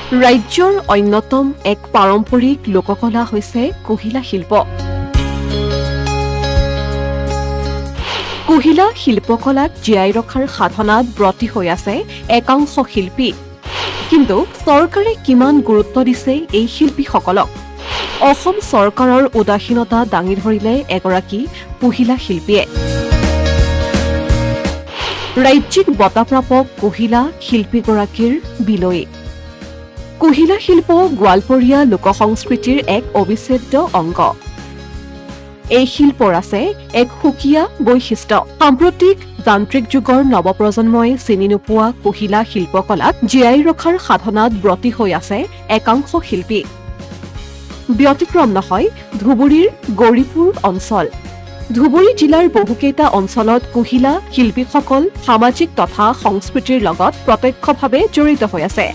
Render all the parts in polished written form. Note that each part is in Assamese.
ৰাজ্যৰ অন্যতম এক পাৰম্পৰিক লোককলা হৈছে কুহিলা শিল্প। কুহিলা শিল্পকলাক জীয়াই ৰখাৰ সাধনাত ব্ৰতী হৈ আছে একাংশ শিল্পী। কিন্তু চৰকাৰে কিমান গুৰুত্ব দিছে এই শিল্পীসকলক? অসম চৰকাৰৰ উদাসীনতা দাঙি ধৰিলে এগৰাকী কুহিলা শিল্পীয়ে। ৰাজ্যিক বঁটাপ্ৰাপক কুহিলা শিল্পীগৰাকীৰ বিলয়ী। কুহিলা শিল্প গোৱালপৰীয়া লোকসংস্কৃতিৰ এক অবিচ্ছেদ্য অংগ। এই শিল্পৰ আছে এক সুকীয়া বৈশিষ্ট্য। সাম্প্ৰতিক যান্ত্ৰিক যুগৰ নৱপ্ৰজন্মই চিনি নোপোৱা কুহিলা শিল্পকলাক জীয়াই ৰখাৰ সাধনাত ব্ৰতী হৈ আছে একাংশ শিল্পী। ব্যতিক্ৰম নহয় ধুবুৰীৰ গৌৰীপুৰ অঞ্চল। ধুবুৰী জিলাৰ বহুকেইটা অঞ্চলত কুহিলা শিল্পীসকল সামাজিক তথা সংস্কৃতিৰ লগত প্ৰত্যক্ষভাৱে জড়িত হৈ আছে।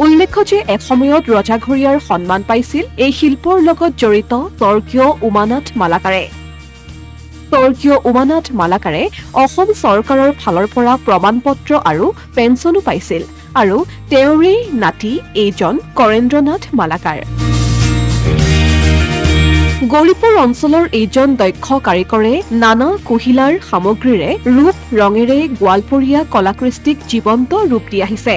উল্লেখ্য যে এসময়ত ৰজাঘৰীয়াৰ সন্মান পাইছিল এই শিল্পৰ লগত জড়িত স্বৰ্গীয় উমানাথ মালাকাৰে। স্বৰ্গীয় উমানাথ মালাকাৰে অসম চৰকাৰৰ ফালৰ পৰা প্ৰমাণপত্ৰ আৰু পেঞ্চনো পাইছিল আৰু তেওঁৰে নাতি এইজন কৰেন্দ্ৰনাথ মালাকাৰ। গৌৰীপুৰ অঞ্চলৰ এইজন দক্ষ কাৰিকৰে নানা কুহিলাৰ সামগ্ৰীৰে ৰূপ ৰঙেৰে গোৱালপৰীয়া কলাকৃষ্টিক জীৱন্ত ৰূপ দি আহিছে।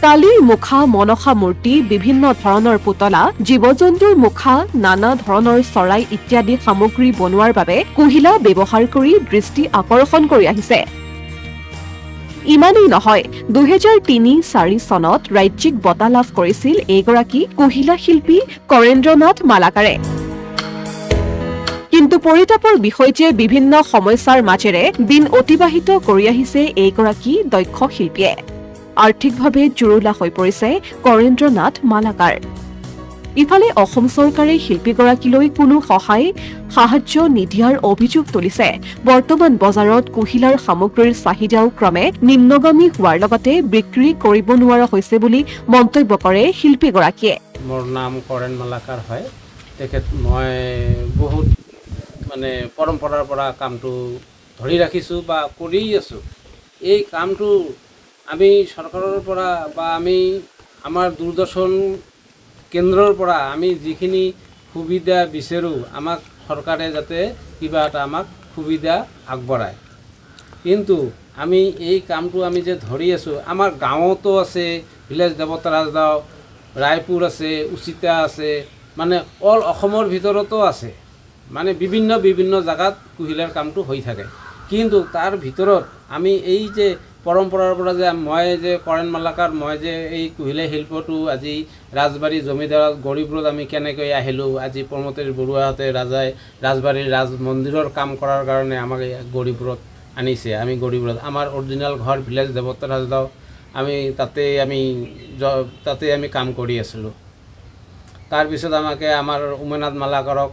কালিৰ মুখা মনসা মূৰ্তি, বিভিন্ন ধৰণৰ পুতলা, জীৱ-জন্তুৰ মুখা, নানা ধৰণৰ চৰাই ইত্যাদি সামগ্ৰী বনোৱাৰ বাবে কুহিলা ব্যৱহাৰ কৰি দৃষ্টি আকৰ্ষণ কৰি আহিছে। ইমানেই নহয়, 2003-04 চনত ৰাজ্যিক বঁটা লাভ কৰিছিল এইগৰাকী কুহিলা শিল্পী কৰেন্দ্ৰনাথ মালাকাৰে। কিন্তু পৰিতাপৰ বিষয় যে বিভিন্ন সমস্যাৰ মাজেৰে দিন অতিবাহিত কৰি আহিছে এইগৰাকী দক্ষ শিল্পীয়ে। আৰ্থিকভাৱে জুৰুলা হৈ পৰিছে কৰেন্দ্ৰনাথ মালাকাৰ। ইফালে অসম চৰকাৰে শিল্পীগৰাকীলৈ কোনো সহায় সাহায্য নিদিয়াৰ অভিযোগ তুলিছে। বৰ্তমান বজাৰত কুহিলাৰ সামগ্ৰীৰ চাহিদাও ক্ৰমে নিম্নগামী হোৱাৰ লগতে বিক্ৰী কৰিব নোৱাৰা হৈছে বুলি মন্তব্য কৰে শিল্পীগৰাকীয়ে। মোৰ নাম কৰেন মালাকাৰ হয়। মই বহুত পৰম্পৰাৰ পৰা কামটো ধৰি ৰাখিছোঁ বা কৰি আছোঁ। এই কামটো আমি চৰকাৰৰ পৰা বা আমাৰ দূৰদৰ্শন কেন্দ্ৰৰ পৰা আমি যিখিনি সুবিধা বিচাৰোঁ, আমাক চৰকাৰে যাতে কিবা এটা আমাক সুবিধা আগবঢ়ায়। কিন্তু আমি এই কামটো আমি যে ধৰি আছোঁ, আমাৰ গাঁৱতো আছে, ভিলেজ দেৱতা ৰাজগাঁও, ৰায়পুৰ আছে, উচিতা আছে, অল অসমৰ ভিতৰতো আছে। বিভিন্ন জেগাত কুহিলাৰ কামটো হৈ থাকে। কিন্তু তাৰ ভিতৰত আমি এই যে পৰম্পৰাৰ পৰা যে মই যে কৰেন মালাকাৰ, মই যে এই কুহিলা শিল্পটো আজি ৰাজবাৰী জমিদাৰত গৌৰীপুৰত আমি কেনেকৈ আহিলোঁ, আজি প্ৰমোতেশ বৰুৱাহঁতে ৰাজবাৰীৰ ৰাজ মন্দিৰৰ কাম কৰাৰ কাৰণে আমাক গৌৰীপুৰত আনিছে। আমি গৌৰীপুৰত আমাৰ অৰিজিনেল ঘৰ ভিলেজ দেৱতা ৰাজগাঁও, আমি তাতে আমি কাম কৰি আছিলোঁ। তাৰপিছত আমাৰ উমানাথ মালাকাৰক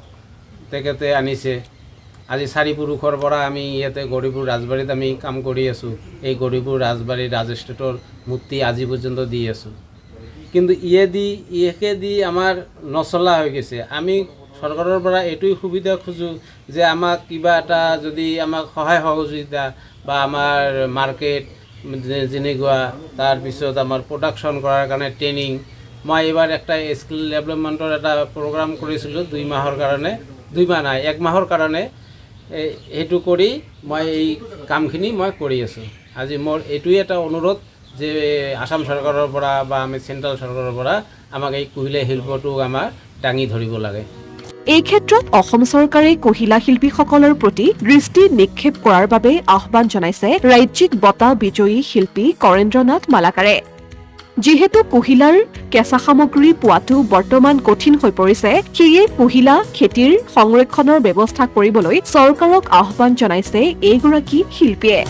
তেখেতে আনিছে। আজি 4 পুৰুষৰ পৰা আমি ইয়াতে গৌৰীপুৰ ৰাজবাৰীত আমি কাম কৰি আছোঁ। এই গৌৰীপুৰ ৰাজবাৰীৰ ৰাজষ্টেটৰ মূৰ্তি আজি পৰ্যন্ত দি আছোঁ। কিন্তু ইয়াকে দি আমাৰ নচলা হৈ গৈছে। আমি চৰকাৰৰ পৰা এইটোৱে সুবিধা খোজোঁ যে আমাক কিবা এটা যদি আমাক সহায় সহযোগিতা বা আমাৰ মাৰ্কেট যেনেকুৱা, তাৰপিছত আমাৰ প্ৰডাকশ্যন কৰাৰ কাৰণে ট্ৰেইনিং। মই এইবাৰ একটা স্কিল ডেভেলপমেণ্টৰ এটা প্ৰগ্ৰাম কৰিছিলোঁ 2 মাহৰ কাৰণে, 2 মাহ নাই 1 মাহৰ কাৰণে। সেইটো কৰি মই এই কামখিনি মই কৰি আছোঁ। আজি মোৰ এইটোৱে এটা অনুৰোধ যে আসাম চৰকাৰৰ পৰা বা আমি চেণ্ট্ৰেল চৰকাৰৰ পৰা আমাক এই কুহিলা শিল্পটো আমাৰ দাঙি ধৰিব লাগে। এই ক্ষেত্ৰত অসম চৰকাৰে কুহিলা শিল্পীসকলৰ প্ৰতি দৃষ্টি নিক্ষেপ কৰাৰ বাবে আহ্বান জনাইছে ৰাজ্যিক বঁটা বিজয়ী শিল্পী কৰেন্দ্ৰনাথ মালাকাৰে। যিহেতু কুহিলাৰ কেঁচা সামগ্ৰী পোৱাটো বৰ্তমান কঠিন হৈ পৰিছে, সেয়ে কুহিলা খেতিৰ সংৰক্ষণৰ ব্যৱস্থা কৰিবলৈ চৰকাৰক আহ্বান জনাইছে এইগৰাকী শিল্পীয়ে।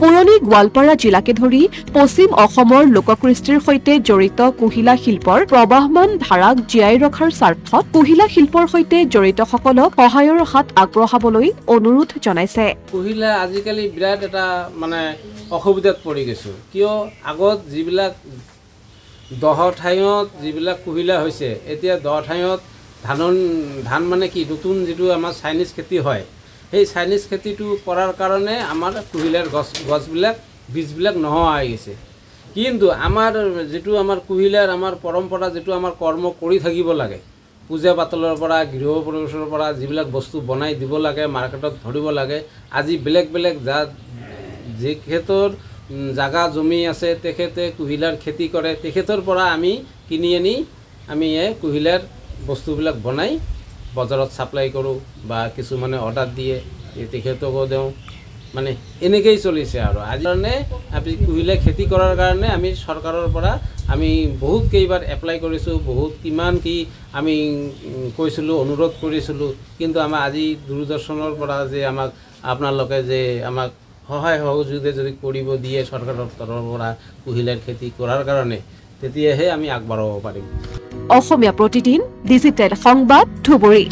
পুৰণি গোৱালপাৰা জিলাকে ধৰি পশ্চিম অসমৰ লোককৃষ্টিৰ সৈতে জড়িত কুহিলা শিল্পৰ প্ৰবাহমান ধাৰাক জীয়াই ৰখাৰ স্বাৰ্থত কুহিলা শিল্পৰ সৈতে জড়িতসকলক সহায়ৰ হাত আগবঢ়াবলৈ অনুৰোধ জনাইছে। কুহিলা আজিকালি বিৰাট এটা অসুবিধাত পৰি গৈছোঁ। কিয় আগত যিবিলাক দহ ঠাইত যিবিলাক কুহিলা হৈছে, এতিয়া দহ ঠাইত ধান কি নতুন যিটো আমাৰ চাইনিজ খেতি হয়, সেই চাইনিজ খেতিটো কৰাৰ কাৰণে আমাৰ কুহিলাৰ গছবিলাক বীজবিলাক নোহোৱা হৈ গৈছে। কিন্তু আমাৰ যিটো আমাৰ কুহিলাৰ আমাৰ পৰম্পৰা যিটো আমাৰ কৰ্ম কৰি থাকিব লাগে, পূজা পাতলৰ পৰা গৃহ প্ৰৱেশৰ পৰা যিবিলাক বস্তু বনাই দিব লাগে, মাৰ্কেটত ধৰিব লাগে, আজি বেলেগ বেলেগ যিখেতৰ জাগা জমি আছে তেখেতে কুহিলাৰ খেতি কৰে, তেখেতৰ পৰা আমি কিনি আনি আমি এই কুহিলাৰ বস্তুবিলাক বনাই বজাৰত ছাপ্লাই কৰোঁ বা কিছুমানে অৰ্ডাৰ দিয়ে তেখেতকো দিওঁ। মানে এনেকৈয়ে চলিছে আৰু আজি কাৰণে আমি কুহিলা খেতি কৰাৰ কাৰণে আমি চৰকাৰৰ পৰা আমি বহুত কেইবাৰ এপ্লাই কৰিছোঁ, বহুত কিমান কি আমি কৈছিলোঁ, অনুৰোধ কৰিছিলোঁ, কিন্তু আমাৰ আজি দূৰদৰ্শনৰ পৰা যে আমাক আপোনালোকে যে আমাক সহায় সহযোগিতা যদি কৰিব দিয়ে চৰকাৰৰ তৰফৰ পৰা কুহিলাৰ খেতি কৰাৰ কাৰণে, তেতিয়াহে আমি আগবাঢ়িব পাৰিম। অসমীয়া প্ৰতিদিন ডিজিটেল সংবাদ ধুবুৰী।